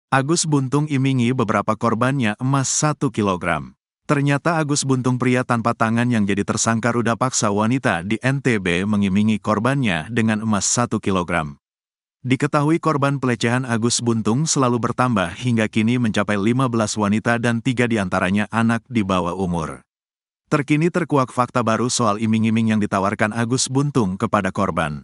Agus Buntung imingi beberapa korbannya emas 1 kilogram. Ternyata Agus Buntung, pria tanpa tangan yang jadi tersangka ruda paksa wanita di NTB, mengimingi korbannya dengan emas 1 kilogram. Diketahui korban pelecehan Agus Buntung selalu bertambah hingga kini mencapai 15 wanita dan 3 diantaranya anak di bawah umur. Terkini terkuak fakta baru soal iming-iming yang ditawarkan Agus Buntung kepada korban.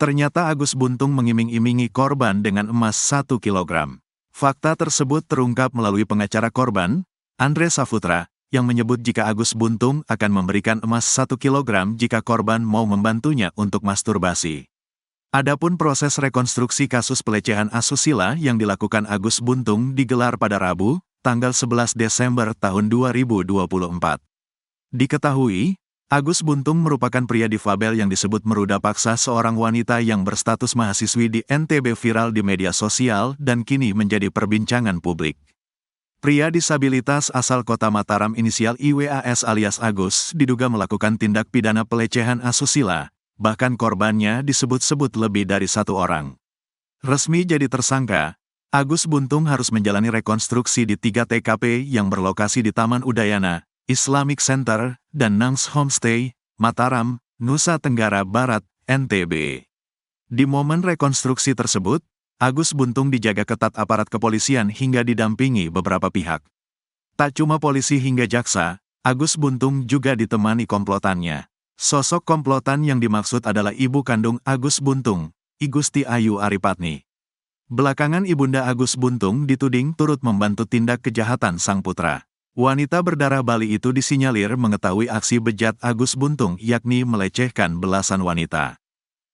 Ternyata Agus Buntung mengiming-imingi korban dengan emas 1 kilogram. Fakta tersebut terungkap melalui pengacara korban, Andre Saputra, yang menyebut jika Agus Buntung akan memberikan emas 1 kilogram jika korban mau membantunya untuk masturbasi. Adapun proses rekonstruksi kasus pelecehan asusila yang dilakukan Agus Buntung digelar pada Rabu, tanggal 11 Desember tahun 2024. Diketahui, Agus Buntung merupakan pria difabel yang disebut meruda paksa seorang wanita yang berstatus mahasiswi di NTB, viral di media sosial dan kini menjadi perbincangan publik. Pria disabilitas asal kota Mataram inisial IWAS alias Agus diduga melakukan tindak pidana pelecehan asusila, bahkan korbannya disebut-sebut lebih dari 1 orang. Resmi jadi tersangka, Agus Buntung harus menjalani rekonstruksi di 3 TKP yang berlokasi di Taman Udayana, Islamic Center, dan Nangs Homestay, Mataram, Nusa Tenggara Barat, NTB. Di momen rekonstruksi tersebut, Agus Buntung dijaga ketat aparat kepolisian hingga didampingi beberapa pihak. Tak cuma polisi hingga jaksa, Agus Buntung juga ditemani komplotannya. Sosok komplotan yang dimaksud adalah ibu kandung Agus Buntung, Igusti Ayu Aripatni. Belakangan ibunda Agus Buntung dituding turut membantu tindak kejahatan sang putra. Wanita berdarah Bali itu disinyalir mengetahui aksi bejat Agus Buntung, yakni melecehkan belasan wanita.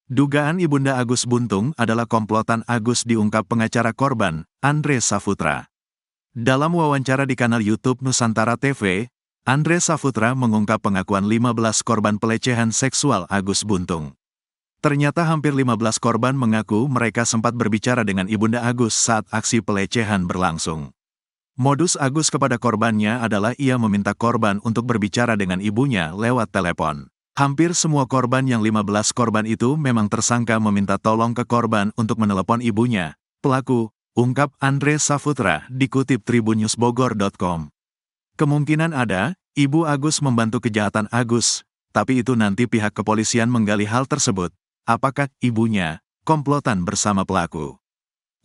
Dugaan ibunda Agus Buntung adalah komplotan Agus, diungkap pengacara korban, Andre Saputra. Dalam wawancara di kanal YouTube Nusantara TV, Andre Saputra mengungkap pengakuan 15 korban pelecehan seksual Agus Buntung. Ternyata hampir 15 korban mengaku mereka sempat berbicara dengan ibunda Agus saat aksi pelecehan berlangsung. Modus Agus kepada korbannya adalah ia meminta korban untuk berbicara dengan ibunya lewat telepon. Hampir semua korban yang 15 korban itu memang tersangka meminta tolong ke korban untuk menelepon ibunya, pelaku, ungkap Andre Saputra, dikutip tribunnews.bogor.com. Kemungkinan ada, ibu Agus membantu kejahatan Agus, tapi itu nanti pihak kepolisian menggali hal tersebut. Apakah ibunya komplotan bersama pelaku?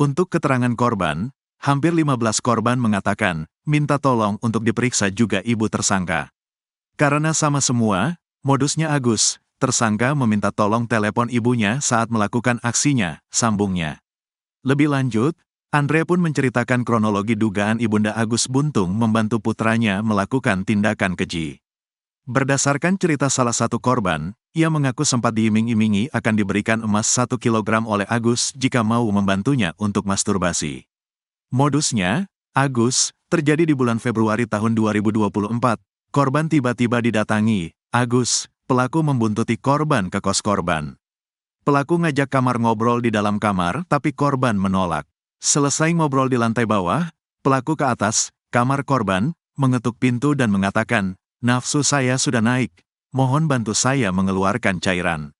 Untuk keterangan korban, hampir 15 korban mengatakan, minta tolong untuk diperiksa juga ibu tersangka. Karena sama semua, modusnya Agus, tersangka meminta tolong telepon ibunya saat melakukan aksinya, sambungnya. Lebih lanjut, Andre pun menceritakan kronologi dugaan ibunda Agus Buntung membantu putranya melakukan tindakan keji. Berdasarkan cerita salah satu korban, ia mengaku sempat diiming-imingi akan diberikan emas 1 kilogram oleh Agus jika mau membantunya untuk masturbasi. Modusnya, Agus, terjadi di bulan Februari tahun 2024, korban tiba-tiba didatangi, Agus, pelaku membuntuti korban ke kos korban. Pelaku ngajak kamar ngobrol di dalam kamar, tapi korban menolak. Selesai ngobrol di lantai bawah, pelaku ke atas, kamar korban, mengetuk pintu dan mengatakan, nafsu saya sudah naik, mohon bantu saya mengeluarkan cairan.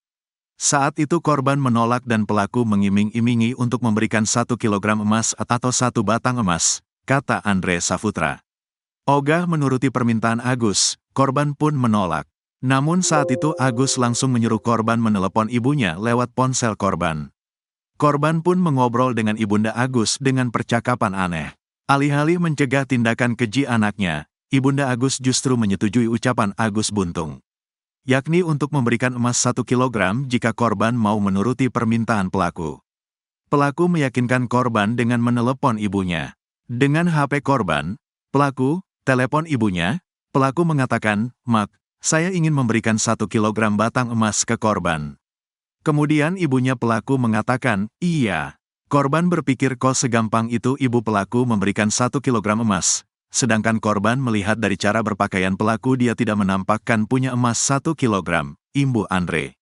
Saat itu korban menolak dan pelaku mengiming-imingi untuk memberikan 1 kilogram emas atau 1 batang emas, kata Andre Saputra. Ogah menuruti permintaan Agus, korban pun menolak. Namun saat itu Agus langsung menyuruh korban menelepon ibunya lewat ponsel korban. Korban pun mengobrol dengan ibunda Agus dengan percakapan aneh. Alih-alih mencegah tindakan keji anaknya, ibunda Agus justru menyetujui ucapan Agus Buntung, yakni untuk memberikan emas 1 kilogram jika korban mau menuruti permintaan pelaku. Pelaku meyakinkan korban dengan menelepon ibunya. Dengan HP korban, pelaku telepon ibunya, pelaku mengatakan, "Mak, saya ingin memberikan 1 kilogram batang emas ke korban." Kemudian ibunya pelaku mengatakan, "Iya." Korban berpikir kok segampang itu ibu pelaku memberikan 1 kilogram emas. Sedangkan korban melihat dari cara berpakaian pelaku dia tidak menampakkan punya emas 1 kilogram, imbu Andre.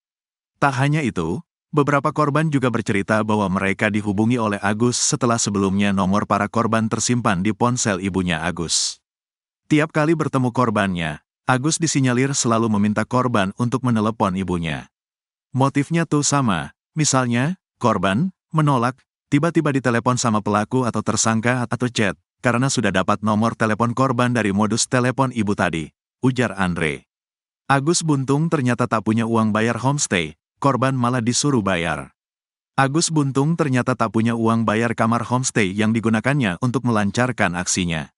Tak hanya itu, beberapa korban juga bercerita bahwa mereka dihubungi oleh Agus setelah sebelumnya nomor para korban tersimpan di ponsel ibunya Agus. Tiap kali bertemu korbannya, Agus disinyalir selalu meminta korban untuk menelepon ibunya. Motifnya tuh sama, misalnya, korban menolak, Tiba-tiba ditelepon sama pelaku atau tersangka atau chat, karena sudah dapat nomor telepon korban dari modus telepon ibu tadi, ujar Andre. Agus Buntung ternyata tak punya uang bayar homestay, korban malah disuruh bayar. Agus Buntung ternyata tak punya uang bayar kamar homestay yang digunakannya untuk melancarkan aksinya.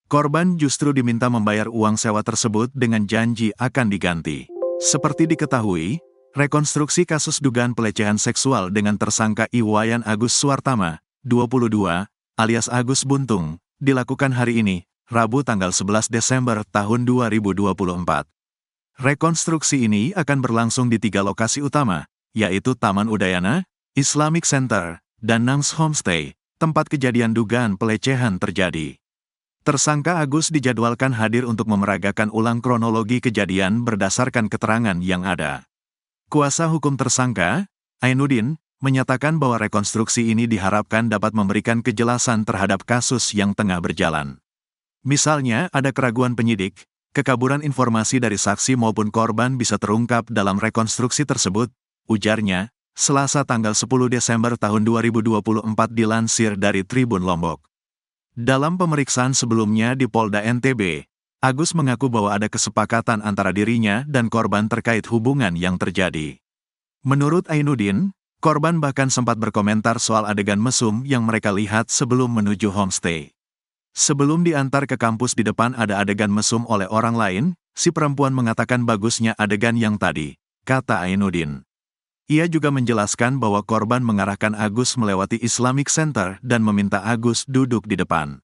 Korban justru diminta membayar uang sewa tersebut dengan janji akan diganti. Seperti diketahui, rekonstruksi kasus dugaan pelecehan seksual dengan tersangka Iwayan Agus Suartama, 22, alias Agus Buntung, dilakukan hari ini, Rabu tanggal 11 Desember tahun 2024. Rekonstruksi ini akan berlangsung di 3 lokasi utama, yaitu Taman Udayana, Islamic Center, dan Nams Homestay, tempat kejadian dugaan pelecehan terjadi. Tersangka Agus dijadwalkan hadir untuk memeragakan ulang kronologi kejadian berdasarkan keterangan yang ada. Kuasa hukum tersangka, Ainuddin, menyatakan bahwa rekonstruksi ini diharapkan dapat memberikan kejelasan terhadap kasus yang tengah berjalan. Misalnya, ada keraguan penyidik, kekaburan informasi dari saksi maupun korban bisa terungkap dalam rekonstruksi tersebut, ujarnya, Selasa tanggal 10 Desember tahun 2024 dilansir dari Tribun Lombok. Dalam pemeriksaan sebelumnya di Polda NTB, Agus mengaku bahwa ada kesepakatan antara dirinya dan korban terkait hubungan yang terjadi. Menurut Ainuddin, korban bahkan sempat berkomentar soal adegan mesum yang mereka lihat sebelum menuju homestay. Sebelum diantar ke kampus di depan ada adegan mesum oleh orang lain, si perempuan mengatakan bagusnya adegan yang tadi, kata Ainuddin. Ia juga menjelaskan bahwa korban mengarahkan Agus melewati Islamic Center dan meminta Agus duduk di depan.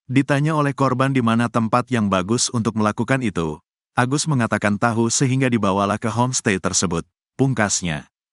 Ditanya oleh korban di mana tempat yang bagus untuk melakukan itu, Agus mengatakan tahu sehingga dibawalah ke homestay tersebut, pungkasnya.